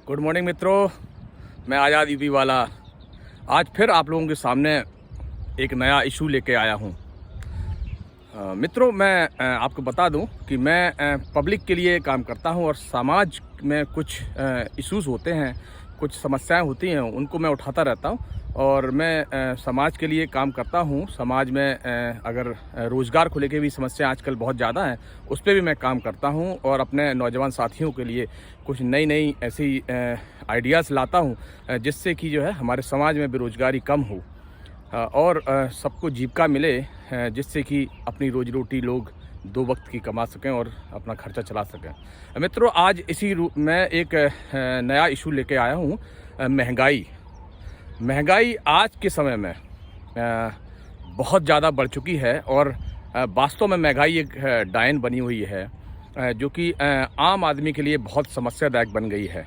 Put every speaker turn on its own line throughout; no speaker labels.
Good morning मित्रों, मैं आज़ाद UP वाला आज फिर आप लोगों के सामने एक नया इशू लेके आया हूँ। मित्रों, मैं आपको बता दूं कि मैं पब्लिक के लिए काम करता हूं और समाज में कुछ इश्यूज़ होते हैं, कुछ समस्याएं होती हैं, उनको मैं उठाता रहता हूं और मैं समाज के लिए काम करता हूं। समाज में अगर रोज़गार को लेके भी समस्या आजकल बहुत ज़्यादा हैं, उस पर भी मैं काम करता हूं और अपने नौजवान साथियों के लिए कुछ नई नई ऐसी आइडियाज़ लाता हूं जिससे कि जो है हमारे समाज में बेरोज़गारी कम हो और सबको जीविका मिले, जिससे कि अपनी रोजी रोटी लोग 2 वक्त की कमा सकें और अपना खर्चा चला सकें। मित्रों, आज इसी मैं एक नया इशू लेके आया हूँ। महंगाई आज के समय में बहुत ज़्यादा बढ़ चुकी है और वास्तव में महंगाई एक डायन बनी हुई है जो कि आम आदमी के लिए बहुत समस्यादायक बन गई है।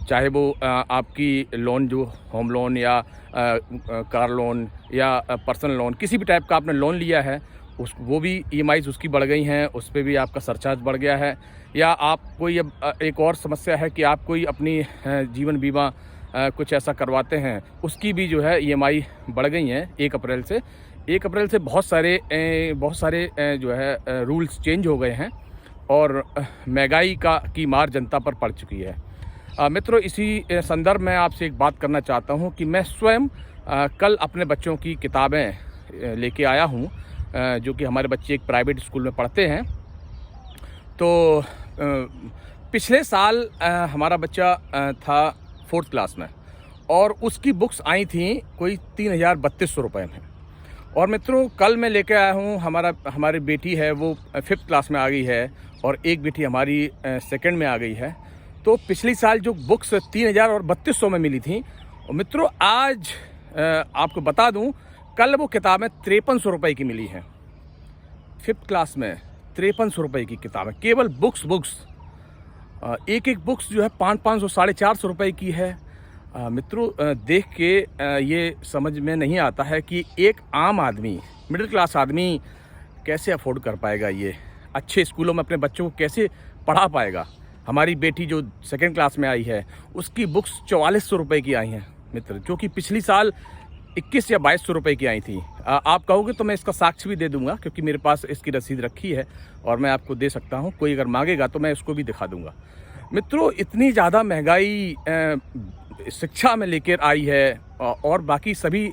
चाहे वो आपकी लोन, जो होम लोन या कार लोन या पर्सनल लोन, किसी भी टाइप का आपने लोन लिया है, वो भी ईएमआईज़ उसकी बढ़ गई हैं, उस पर भी आपका सरचार्ज बढ़ गया है। या आप कोई एक और समस्या है कि आप कोई अपनी जीवन बीमा कुछ ऐसा करवाते हैं, उसकी भी जो है ईएमआई बढ़ गई हैं 1 अप्रैल से। 1 अप्रैल से बहुत सारे जो है रूल्स चेंज हो गए हैं और महंगाई की मार जनता पर पड़ चुकी है। मित्रों, इसी संदर्भ में आपसे एक बात करना चाहता हूं कि मैं स्वयं कल अपने बच्चों की किताबें लेके आया हूं, जो कि हमारे बच्चे एक प्राइवेट स्कूल में पढ़ते हैं। तो पिछले साल हमारा बच्चा था 4th क्लास में और उसकी बुक्स आई थी कोई 3032 रुपये में। और मित्रों, कल मैं लेके आया हूँ, हमारी बेटी है वो 5th क्लास में आ गई है और एक बेटी हमारी 2nd में आ गई है। तो पिछली साल जो बुक्स 3032 में मिली थी, मित्रों आज आपको बता दूं, कल वो किताबें 5300 रुपये की मिली हैं। 5th क्लास में 5300 रुपये की किताबें, केवल बुक्स एक बुक्स जो है 500 450 रुपये की है। मित्रों, देख के ये समझ में नहीं आता है कि एक आम आदमी, मिडिल क्लास आदमी कैसे अफोर्ड कर पाएगा, ये अच्छे स्कूलों में अपने बच्चों को कैसे पढ़ा पाएगा। हमारी बेटी जो 2nd क्लास में आई है, उसकी बुक्स 4400 रुपये की आई हैं मित्र, जो कि पिछली साल 21 या 2200 रुपये की आई थी। आप कहोगे तो मैं इसका साक्ष्य भी दे दूंगा, क्योंकि मेरे पास इसकी रसीद रखी है और मैं आपको दे सकता हूं। कोई अगर मांगेगा तो मैं उसको भी दिखा दूंगा। मित्रों, इतनी ज़्यादा महंगाई शिक्षा में लेकर आई है और बाकी सभी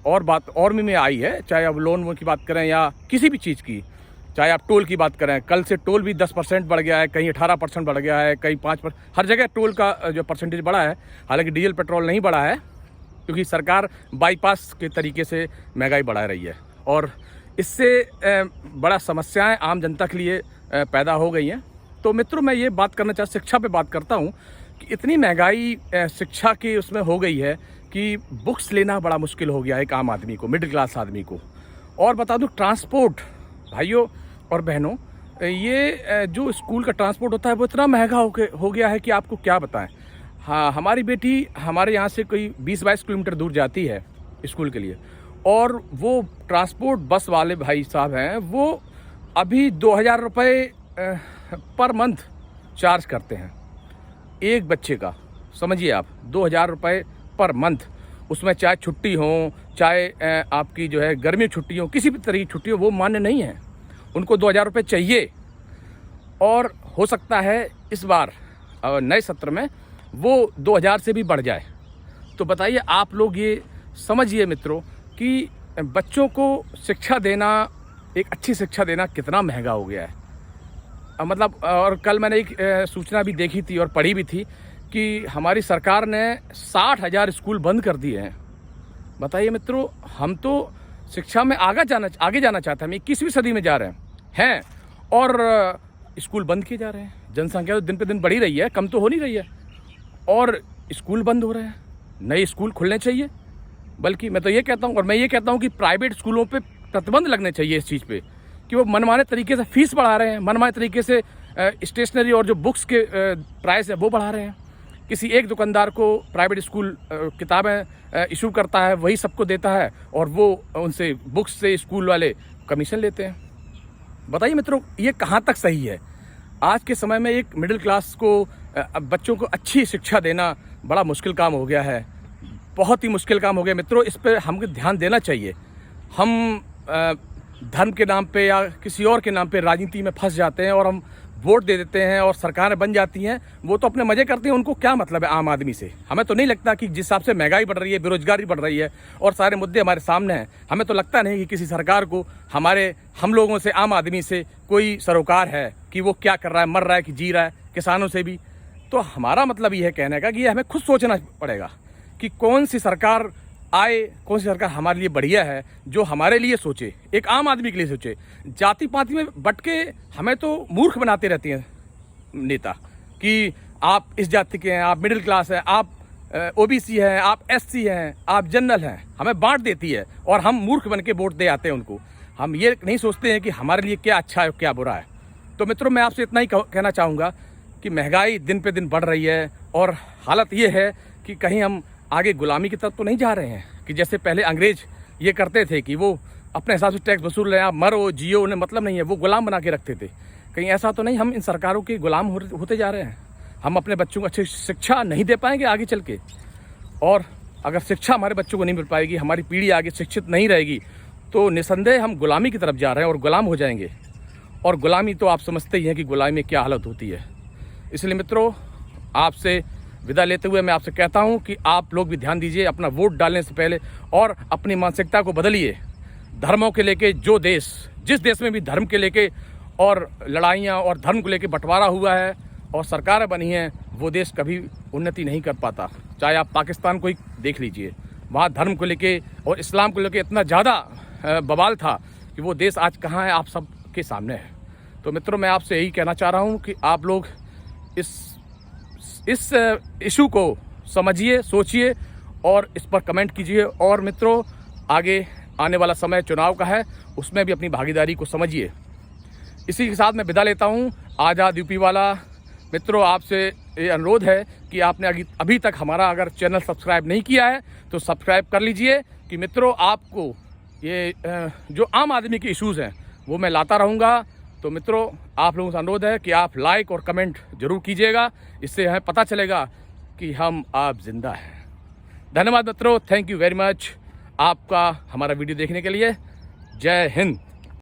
और में आई है, चाहे आप लोन की बात करें या किसी भी चीज़ की, चाहे आप टोल की बात करें। कल से टोल भी 10% बढ़ गया है, कहीं 18% बढ़ गया है, कहीं 5%, हर जगह टोल का जो परसेंटेज बढ़ा है। हालांकि डीजल पेट्रोल नहीं बढ़ा है, क्योंकि सरकार बाईपास के तरीके से महंगाई बढ़ा रही है और इससे बड़ा समस्याएं आम जनता के लिए पैदा हो गई हैं। तो मित्रों, मैं ये बात करना चाहता, शिक्षा पे बात करता हूँ कि इतनी महंगाई शिक्षा की उसमें हो गई है कि बुक्स लेना बड़ा मुश्किल हो गया है एक आम आदमी को, मिडिल क्लास आदमी को। और बता दूँ, ट्रांसपोर्ट, भाइयों और बहनों, ये जो स्कूल का ट्रांसपोर्ट होता है वो इतना महंगा हो गया है कि आपको क्या बताएं। हाँ, हमारी बेटी हमारे यहाँ से कोई 20-22 किलोमीटर दूर जाती है स्कूल के लिए, और वो ट्रांसपोर्ट बस वाले भाई साहब हैं, वो अभी 2000 रुपये पर मंथ चार्ज करते हैं एक बच्चे का। समझिए आप, 2000 रुपये पर मंथ, उसमें चाहे छुट्टी हो, चाहे आपकी जो है गर्मी छुट्टी हो, किसी भी तरह की छुट्टी हो, वो मान्य नहीं है। उनको 2000 रुपये चाहिए और हो सकता है इस बार नए सत्र में वो 2000 से भी बढ़ जाए। तो बताइए आप लोग, ये समझिए मित्रों कि बच्चों को शिक्षा देना, एक अच्छी शिक्षा देना कितना महंगा हो गया है। मतलब, और कल मैंने एक सूचना भी देखी थी और पढ़ी भी थी कि हमारी सरकार ने 60,000 स्कूल बंद कर दिए हैं। बताइए मित्रों, हम तो शिक्षा में आगे जाना चाहते हैं, हम 21वीं सदी में जा रहे हैं और स्कूल बंद किए जा रहे हैं। जनसंख्या तो दिन पे दिन बढ़ी रही है, कम तो हो नहीं रही है, और स्कूल बंद हो रहे हैं। नए स्कूल खुलने चाहिए, बल्कि मैं तो ये कहता हूँ, और मैं ये कहता हूँ कि प्राइवेट स्कूलों पे प्रतिबंध लगने चाहिए इस चीज़ पे कि वो मनमाने तरीके से फीस बढ़ा रहे हैं, मनमाने तरीके से स्टेशनरी और जो बुक्स के प्राइस है वो बढ़ा रहे हैं। किसी एक दुकानदार को प्राइवेट स्कूल किताबें इशू करता है, वही सबको देता है और वो उनसे बुक्स से स्कूल वाले कमीशन लेते हैं। बताइए मित्रों, ये कहाँ तक सही है? आज के समय में एक मिडिल क्लास को अब बच्चों को अच्छी शिक्षा देना बड़ा मुश्किल काम हो गया है, बहुत ही मुश्किल काम हो गया मित्रों। इस पर हमको ध्यान देना चाहिए। हम धर्म के नाम पे या किसी और के नाम पे राजनीति में फंस जाते हैं और हम वोट दे देते हैं और सरकारें बन जाती हैं। वो तो अपने मज़े करते हैं, उनको क्या मतलब है आम आदमी से। हमें तो नहीं लगता कि जिस हिसाब से महंगाई बढ़ रही है, बेरोजगारी बढ़ रही है और सारे मुद्दे हमारे सामने हैं, हमें तो लगता नहीं कि किसी सरकार को हम लोगों से, आम आदमी से कोई सरोकार है कि वो क्या कर रहा है, मर रहा है कि जी रहा है, किसानों से भी। तो हमारा मतलब ये है कहने का कि ये हमें खुद सोचना पड़ेगा कि कौन सी सरकार आए, कौन सी सरकार हमारे लिए बढ़िया है, जो हमारे लिए सोचे, एक आम आदमी के लिए सोचे। जाति पाति में बट के हमें तो मूर्ख बनाते रहते हैं नेता कि आप इस जाति के हैं, आप मिडिल क्लास हैं, आप ओबीसी हैं, आप एससी हैं, आप जनरल हैं। हमें बांट देती है और हम मूर्ख बन के वोट दे आते हैं उनको। हम ये नहीं सोचते हैं कि हमारे लिए क्या अच्छा है क्या बुरा है। तो मित्रों, मैं आपसे इतना ही कहना चाहूँगा कि महंगाई दिन पे दिन बढ़ रही है और हालत ये है कि कहीं हम आगे गुलामी की तरफ तो नहीं जा रहे हैं कि जैसे पहले अंग्रेज ये करते थे कि वो अपने हिसाब से टैक्स वसूल रहे हैं, आप मरो जियो, उन्हें मतलब नहीं है, वो गुलाम बना के रखते थे। कहीं ऐसा तो नहीं हम इन सरकारों के गुलाम होते जा रहे हैं। हम अपने बच्चों को अच्छी शिक्षा नहीं दे पाएंगे आगे चल के, और अगर शिक्षा हमारे बच्चों को नहीं मिल पाएगी, हमारी पीढ़ी आगे शिक्षित नहीं रहेगी, तो निसंदेह हम गुलामी की तरफ जा रहे हैं और गुलाम हो जाएंगे। और गुलामी तो आप समझते ही हैं कि गुलामी में क्या हालत होती है। इसलिए मित्रों, आपसे विदा लेते हुए मैं आपसे कहता हूं कि आप लोग भी ध्यान दीजिए अपना वोट डालने से पहले और अपनी मानसिकता को बदलिए। धर्मों के लेके जिस देश में भी धर्म के लेके और लड़ाइयाँ और धर्म को लेके बंटवारा हुआ है और सरकारें बनी हैं, वो देश कभी उन्नति नहीं कर पाता। चाहे आप पाकिस्तान को ही देख लीजिए, वहाँ धर्म को लेके और इस्लाम को लेके इतना ज़्यादा बवाल था कि वो देश आज कहाँ है, आप सबके सामने है। तो मित्रों, मैं आपसे यही कहना चाह रहा हूँ कि आप लोग इस इशू को समझिए, सोचिए और इस पर कमेंट कीजिए। और मित्रों, आगे आने वाला समय चुनाव का है, उसमें भी अपनी भागीदारी को समझिए। इसी के साथ मैं विदा लेता हूं। आज़ाद यूपी वाला मित्रों, आपसे ये अनुरोध है कि आपने अभी तक हमारा अगर चैनल सब्सक्राइब नहीं किया है तो सब्सक्राइब कर लीजिए कि मित्रों आपको ये जो आम आदमी के इश्यूज़ हैं वो मैं लाता रहूँगा। तो मित्रों, आप लोगों से अनुरोध है कि आप लाइक और कमेंट जरूर कीजिएगा, इससे हमें पता चलेगा कि आप जिंदा हैं। धन्यवाद मित्रों, थैंक यू वेरी मच आपका हमारा वीडियो देखने के लिए। जय हिंद।